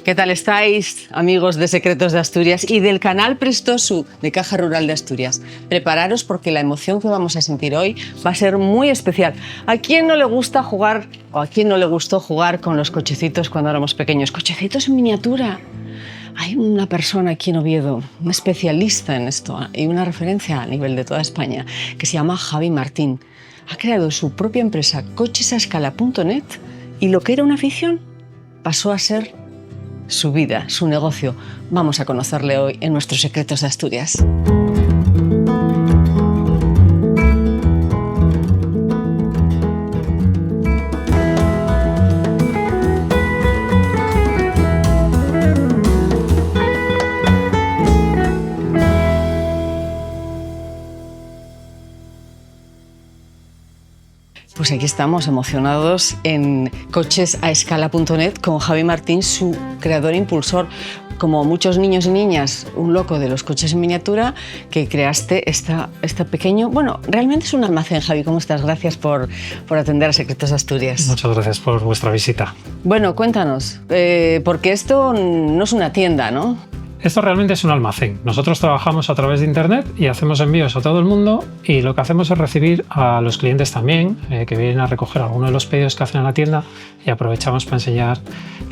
¿Qué tal estáis, amigos de Secretos de Asturias y del canal Prestosu de Caja Rural de Asturias? Prepararos porque la emoción que vamos a sentir hoy va a ser muy especial. ¿A quién no le gusta jugar o a quién no le gustó jugar con los cochecitos cuando éramos pequeños? Cochecitos en miniatura. Hay una persona aquí en Oviedo, un especialista en esto y una referencia a nivel de toda España, que se llama Javi Martín. Ha creado su propia empresa, cochesaescala.net, y lo que era una afición pasó a ser su vida, su negocio. Vamos a conocerle hoy en nuestros Secretos de Asturias. Pues aquí estamos emocionados en cochesaescala.net con Javi Martín, su creador e impulsor. Como muchos niños y niñas, un loco de los coches en miniatura, que creaste este pequeño... Bueno, realmente es un almacén, Javi. ¿Cómo estás? Gracias por atender a Secretos de Asturias. Muchas gracias por vuestra visita. Bueno, cuéntanos, porque esto no es una tienda, ¿no? Esto realmente es un almacén. Nosotros trabajamos a través de internet y hacemos envíos a todo el mundo, y lo que hacemos es recibir a los clientes también, que vienen a recoger algunos de los pedidos que hacen en la tienda, y aprovechamos para enseñar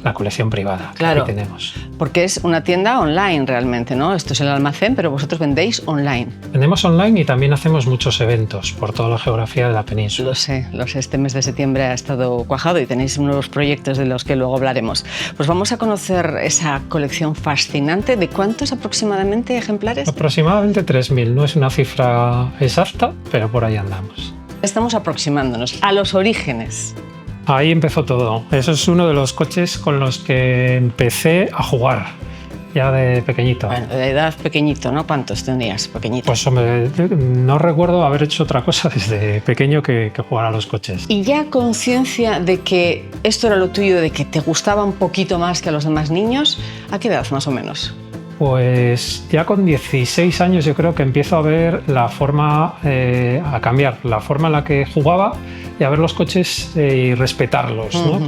la colección privada que aquí tenemos. Porque es una tienda online realmente, ¿no? Esto es el almacén, pero vosotros vendéis online. Vendemos online y también hacemos muchos eventos por toda la geografía de la península. Lo sé. Este mes de septiembre ha estado cuajado y tenéis nuevos proyectos de los que luego hablaremos. Pues vamos a conocer esa colección fascinante. ¿De cuántos aproximadamente ejemplares? Aproximadamente 3.000. No es una cifra exacta, pero por ahí andamos. Estamos aproximándonos a los orígenes. Ahí empezó todo. Eso es uno de los coches con los que empecé a jugar, ya de pequeñito. Bueno, de edad pequeñito, ¿no? ¿Cuántos tenías pequeñito? Pues hombre, no recuerdo haber hecho otra cosa desde pequeño que jugar a los coches. ¿Y ya conciencia de que esto era lo tuyo, de que te gustaba un poquito más que a los demás niños? ¿A qué edad más o menos? Pues ya con 16 años yo creo que empiezo a ver la forma, a cambiar la forma en la que jugaba y a ver los coches y respetarlos, ¿no?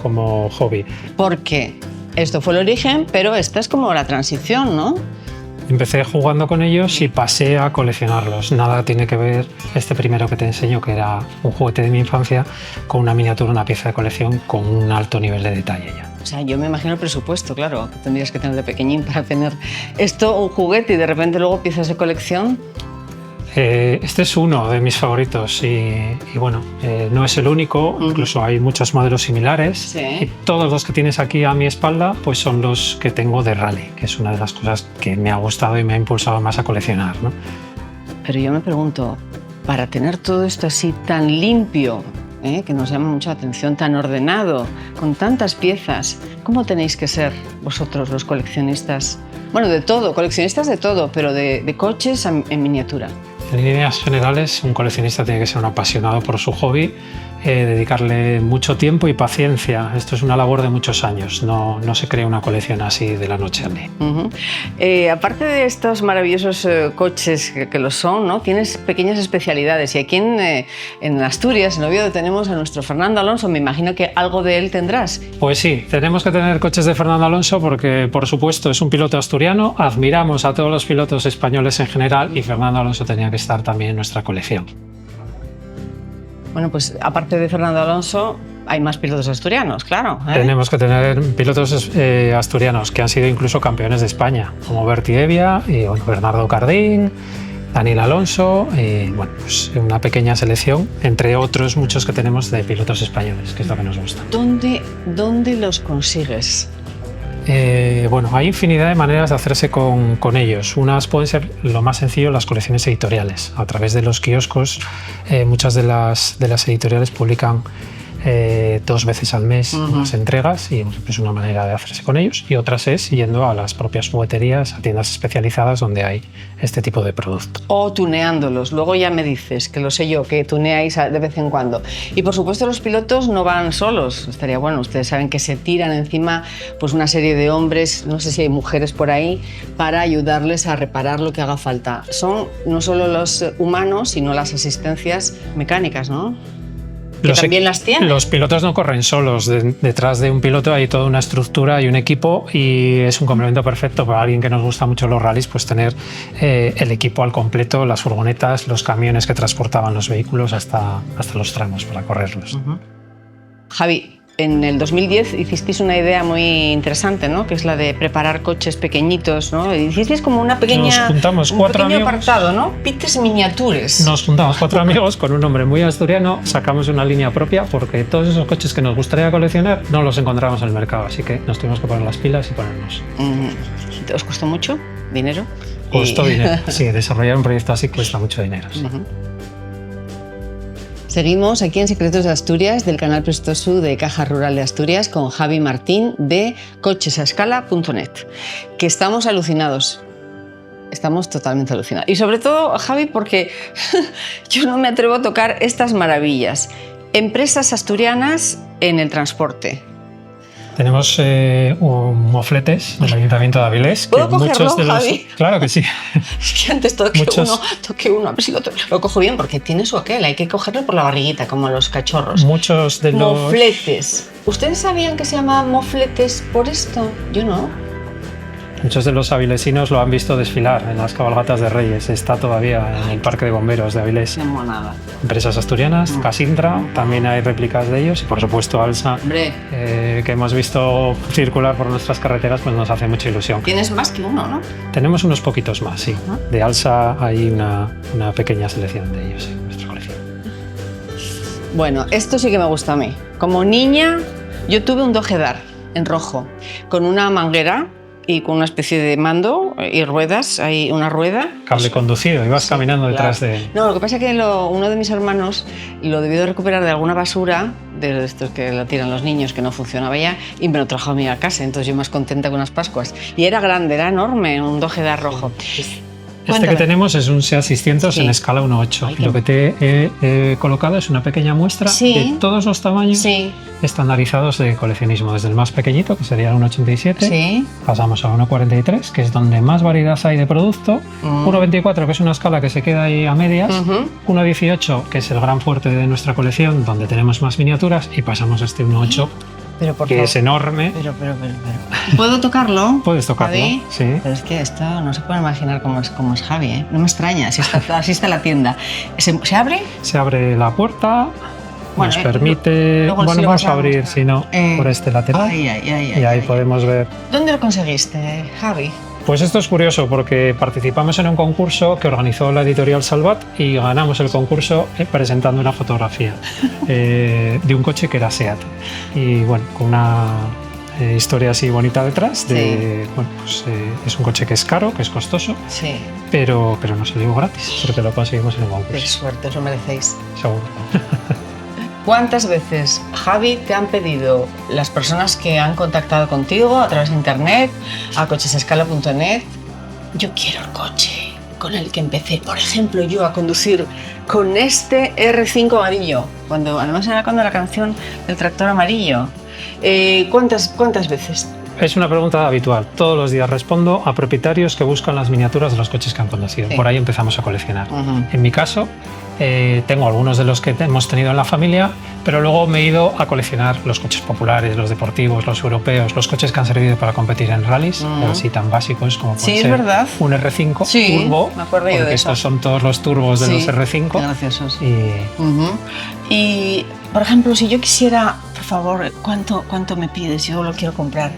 como hobby. ¿Por qué? Esto fue el origen, pero esta es como la transición, ¿no? Empecé jugando con ellos y pasé a coleccionarlos. Nada tiene que ver este primero que te enseño, que era un juguete de mi infancia, con una miniatura, una pieza de colección con un alto nivel de detalle ya. O sea, yo me imagino el presupuesto, claro, que tendrías que tener de pequeñín para tener esto, un juguete, y de repente luego piezas de colección. Este es uno de mis favoritos y bueno, no es el único, incluso hay muchos modelos similares. Sí. Y todos los que tienes aquí a mi espalda pues son los que tengo de rally, que es una de las cosas que me ha gustado y me ha impulsado más a coleccionar, ¿no? Pero yo me pregunto, para tener todo esto así tan limpio, que nos llama mucho la atención, tan ordenado, con tantas piezas, ¿cómo tenéis que ser vosotros los coleccionistas? Bueno, de todo, coleccionistas de todo, pero de coches en miniatura. En líneas generales, un coleccionista tiene que ser un apasionado por su hobby, dedicarle mucho tiempo y paciencia. Esto es una labor de muchos años, no se crea una colección así de la noche al día. Aparte de estos maravillosos coches que lo son, ¿no? Tienes pequeñas especialidades, y aquí en Asturias, en Oviedo, tenemos a nuestro Fernando Alonso. Me imagino que algo de él tendrás. Pues sí, tenemos que tener coches de Fernando Alonso porque, por supuesto, es un piloto asturiano, admiramos a todos los pilotos españoles en general y Fernando Alonso tenía que estar también en nuestra colección. Bueno, pues aparte de Fernando Alonso, hay más pilotos asturianos, claro. Tenemos que tener pilotos asturianos que han sido incluso campeones de España, como Berti Evia y Bernardo Cardín, Daniel Alonso, y bueno, pues una pequeña selección, entre otros muchos que tenemos de pilotos españoles, que es lo que nos gusta. ¿Dónde los consigues? Bueno, hay infinidad de maneras de hacerse con ellos. Unas pueden ser, lo más sencillo, las colecciones editoriales. A través de los kioscos, muchas de las editoriales publican 2 veces al mes unas entregas, y es una manera de hacerse con ellos, y otras es yendo a las propias jugueterías, a tiendas especializadas donde hay este tipo de producto. O tuneándolos. Luego ya me dices, que lo sé yo, que tuneáis de vez en cuando. Y por supuesto los pilotos no van solos. Estaría bueno, ustedes saben que se tiran encima pues una serie de hombres, no sé si hay mujeres por ahí, para ayudarles a reparar lo que haga falta. Son no solo los humanos, sino las asistencias mecánicas, ¿no? que también las tienen. Los pilotos no corren solos. Detrás de un piloto hay toda una estructura y un equipo, y es un complemento perfecto para alguien que nos gusta mucho los rallies, pues tener el equipo al completo, las furgonetas, los camiones que transportaban los vehículos hasta los tramos para correrlos. Javi, en el 2010 hicisteis una idea muy interesante, ¿no? Que es la de preparar coches pequeñitos, ¿no? Hicisteis como una pequeña, Nos juntamos cuatro amigos, apartado, ¿no? Pites miniatures. Nos juntamos 4 amigos con un nombre muy asturiano, sacamos una línea propia porque todos esos coches que nos gustaría coleccionar no los encontramos en el mercado, así que nos tuvimos que poner las pilas y ponernos. ¿Os costó mucho dinero? Costó dinero, sí, desarrollar un proyecto así cuesta mucho dinero. Sí. Seguimos aquí en Secretos de Asturias del canal Prestosu de Caja Rural de Asturias con Javi Martín de cochesascala.net, que estamos alucinados. Estamos totalmente alucinados. Y sobre todo, Javi, porque yo no me atrevo a tocar estas maravillas. Empresas asturianas en el transporte. Tenemos mofletes del Ayuntamiento de Avilés. ¿Puedo cogerlo, Javi? Claro que sí. Es que antes toqué uno, a ver si lo cojo bien, porque tiene su aquel, hay que cogerlo por la barriguita, como los cachorros. Muchos de los... Mofletes. ¿Ustedes sabían que se llamaban mofletes por esto? Yo no. Muchos de los avilesinos lo han visto desfilar en las cabalgatas de Reyes. Está todavía en el Parque de Bomberos de Avilés. Qué monada. Empresas asturianas, Casindra, también hay réplicas de ellos. Y por supuesto Alsa, que hemos visto circular por nuestras carreteras, pues nos hace mucha ilusión. Tienes más que uno, ¿no? Tenemos unos poquitos más, sí. De Alsa hay una pequeña selección de ellos en nuestra colección. Bueno, esto sí que me gusta a mí. Como niña, yo tuve un Dojedar en rojo, con una manguera y con una especie de mando y ruedas, hay una rueda. Cable conducido, ibas caminando detrás de él. No, lo que pasa es que uno de mis hermanos lo debió de recuperar de alguna basura, de estos que la tiran los niños, que no funcionaba ya, y me lo trajo a mí a casa, entonces yo más contenta que unas Pascuas. Y era grande, era enorme, un Dojedar rojo. Este que tenemos es un SEAT 600 en escala 1.8. Lo que te he colocado es una pequeña muestra de todos los tamaños estandarizados de coleccionismo, desde el más pequeñito, que sería el 1.87, pasamos a 1.43, que es donde más variedad hay de producto, 1.24, que es una escala que se queda ahí a medias, 1.18, que es el gran fuerte de nuestra colección, donde tenemos más miniaturas, y pasamos a este 1.8. Que es enorme. Pero. ¿Puedo tocarlo? Puedes tocarlo, Javi? sí. Pero es que esto no se puede imaginar cómo es Javi, ¿eh? No me extraña, así está la tienda. ¿Se abre? Se abre la puerta, nos permite... Bueno, vamos a abrir, si no, por este lateral. Y ahí podemos ver... ¿Dónde lo conseguiste, Javi? Pues esto es curioso porque participamos en un concurso que organizó la editorial Salvat y ganamos el concurso presentando una fotografía de un coche que era SEAT. Y bueno, con una historia así bonita detrás. Bueno, pues, es un coche que es caro, que es costoso, pero no salió gratis porque lo conseguimos en un concurso. Qué suerte, os lo merecéis. Seguro. ¿Cuántas veces, Javi, te han pedido las personas que han contactado contigo a través de internet, a cochesascala.net, yo quiero el coche con el que empecé, por ejemplo, yo a conducir con este R5 amarillo, además era cuando la canción del tractor amarillo? ¿Cuántas veces? Es una pregunta habitual. Todos los días respondo a propietarios que buscan las miniaturas de los coches que han conducido. Por ahí empezamos a coleccionar. En mi caso, tengo algunos de los que hemos tenido en la familia, pero luego me he ido a coleccionar los coches populares, los deportivos, los europeos, los coches que han servido para competir en rallies, así tan básicos como puede ser un R5 turbo, me acuerdo porque de eso. Estos son todos los turbos de los R5. Graciosos. Y, por ejemplo, si yo quisiera, por favor, ¿cuánto me pides? Yo lo quiero comprar.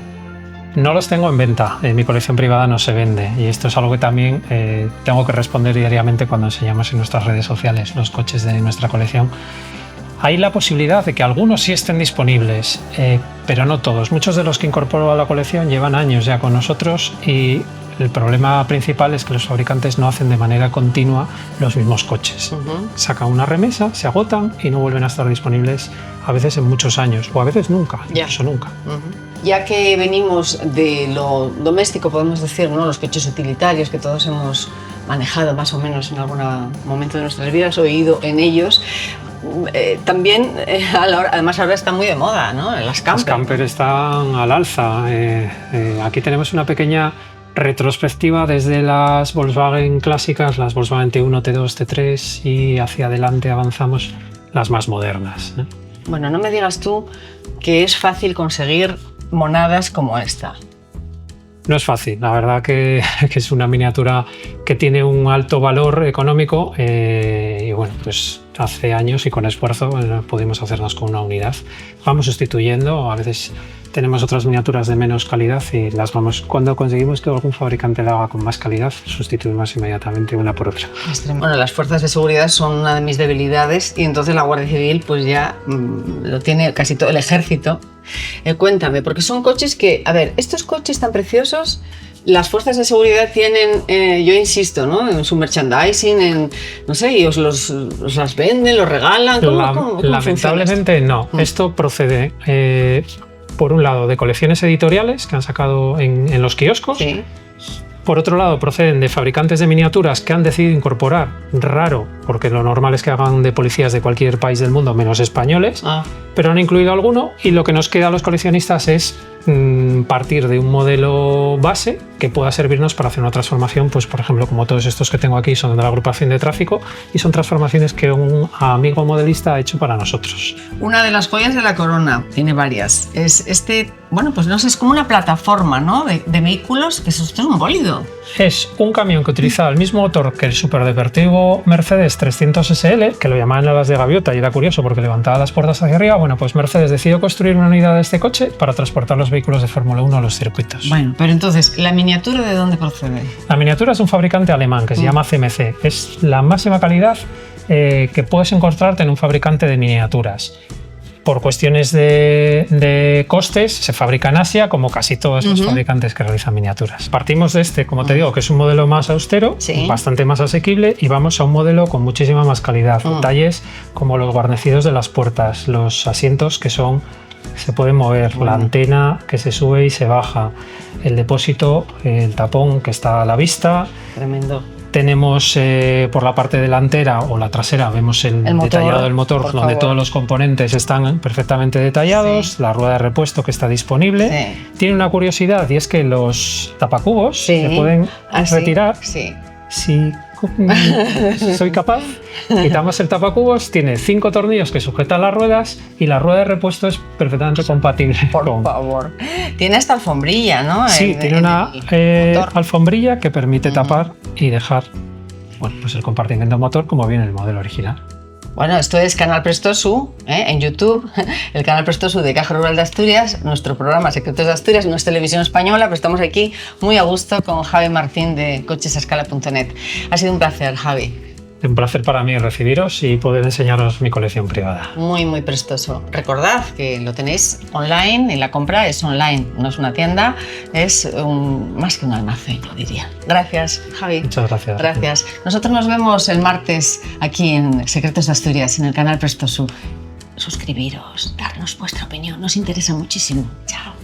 No los tengo en venta, en mi colección privada no se vende, y esto es algo que también tengo que responder diariamente cuando enseñamos en nuestras redes sociales los coches de nuestra colección. Hay la posibilidad de que algunos sí estén disponibles, pero no todos. Muchos de los que incorporo a la colección llevan años ya con nosotros y el problema principal es que los fabricantes no hacen de manera continua los mismos coches. Sacan una remesa, se agotan y no vuelven a estar disponibles a veces en muchos años, o a veces nunca, incluso nunca. Ya que venimos de lo doméstico, podemos decir, ¿no? Los coches utilitarios que todos hemos manejado más o menos en algún momento de nuestras vidas, oído en ellos, también, además ahora está muy de moda, ¿no? Las camper. Las camper están al alza. Aquí tenemos una pequeña retrospectiva desde las Volkswagen clásicas, las Volkswagen T1, T2, T3 y hacia adelante avanzamos las más modernas. Bueno, no me digas tú que es fácil conseguir monadas como esta. No es fácil, la verdad que es una miniatura que tiene un alto valor económico y bueno, pues hace años y con esfuerzo pudimos hacernos con una unidad. Vamos sustituyendo, a veces tenemos otras miniaturas de menos calidad y las vamos, cuando conseguimos que algún fabricante la haga con más calidad, sustituimos inmediatamente una por otra. Bueno, las fuerzas de seguridad son una de mis debilidades y entonces la Guardia Civil pues ya lo tiene casi todo el ejército. Cuéntame, porque son coches que, a ver, estos coches tan preciosos, las fuerzas de seguridad tienen, yo insisto, ¿no? En su merchandising, no sé, y os las venden, los regalan. ¿Cómo lamentablemente no. Esto procede, por un lado, de colecciones editoriales que han sacado en los kioscos. Sí. Por otro lado, proceden de fabricantes de miniaturas que han decidido incorporar, raro, porque lo normal es que hagan de policías de cualquier país del mundo, menos españoles, pero han incluido alguno y lo que nos queda a los coleccionistas es partir de un modelo base que pueda servirnos para hacer una transformación, pues por ejemplo, como todos estos que tengo aquí son de la agrupación de tráfico y son transformaciones que un amigo modelista ha hecho para nosotros. Una de las joyas de la corona, tiene varias, es este, bueno, pues no sé, es como una plataforma, ¿no? de vehículos, que esto es un bólido. Es un camión que utilizaba el mismo motor que el superdeportivo Mercedes 300 SL, que lo llamaban alas de gaviota y era curioso porque levantaba las puertas hacia arriba. Bueno, pues Mercedes decidió construir una unidad de este coche para transportar los vehículos de Fórmula 1 a los circuitos. Bueno, pero entonces, ¿la miniatura de dónde procede? La miniatura es un fabricante alemán que se llama CMC. Es la máxima calidad que puedes encontrarte en un fabricante de miniaturas. Por cuestiones de costes, se fabrica en Asia, como casi todos los fabricantes que realizan miniaturas. Partimos de este, como te digo, que es un modelo más austero, bastante más asequible, y vamos a un modelo con muchísima más calidad. Detalles como los guarnecidos de las puertas, los asientos que se pueden mover, la antena que se sube y se baja, el depósito, el tapón que está a la vista. Tremendo. Tenemos por la parte delantera o la trasera, vemos el detallado del motor, donde todos los componentes están perfectamente detallados, la rueda de repuesto que está disponible. Tiene una curiosidad y es que los tapacubos se pueden retirar. Si soy capaz, quitamos el tapacubos, tiene 5 tornillos que sujetan las ruedas y la rueda de repuesto es perfectamente compatible. Por favor. Tiene esta alfombrilla, ¿no? Sí, tiene una alfombrilla que permite tapar y dejar, bueno, pues el compartimento motor como viene el modelo original. Bueno, esto es Canal Prestosu, en YouTube, el Canal Prestosu de Caja Rural de Asturias, nuestro programa Secretos de Asturias, no es televisión española, pero estamos aquí muy a gusto con Javi Martín de cochesascala.net. Ha sido un placer, Javi. Un placer para mí recibiros y poder enseñaros mi colección privada. Muy, muy prestoso. Recordad que lo tenéis online y la compra es online, no es una tienda, es más que un almacén, yo diría. Gracias, Javi. Muchas gracias. Gracias. Nosotros nos vemos el martes aquí en Secretos de Asturias, en el canal Prestosu. Suscribiros, darnos vuestra opinión, nos interesa muchísimo. Chao.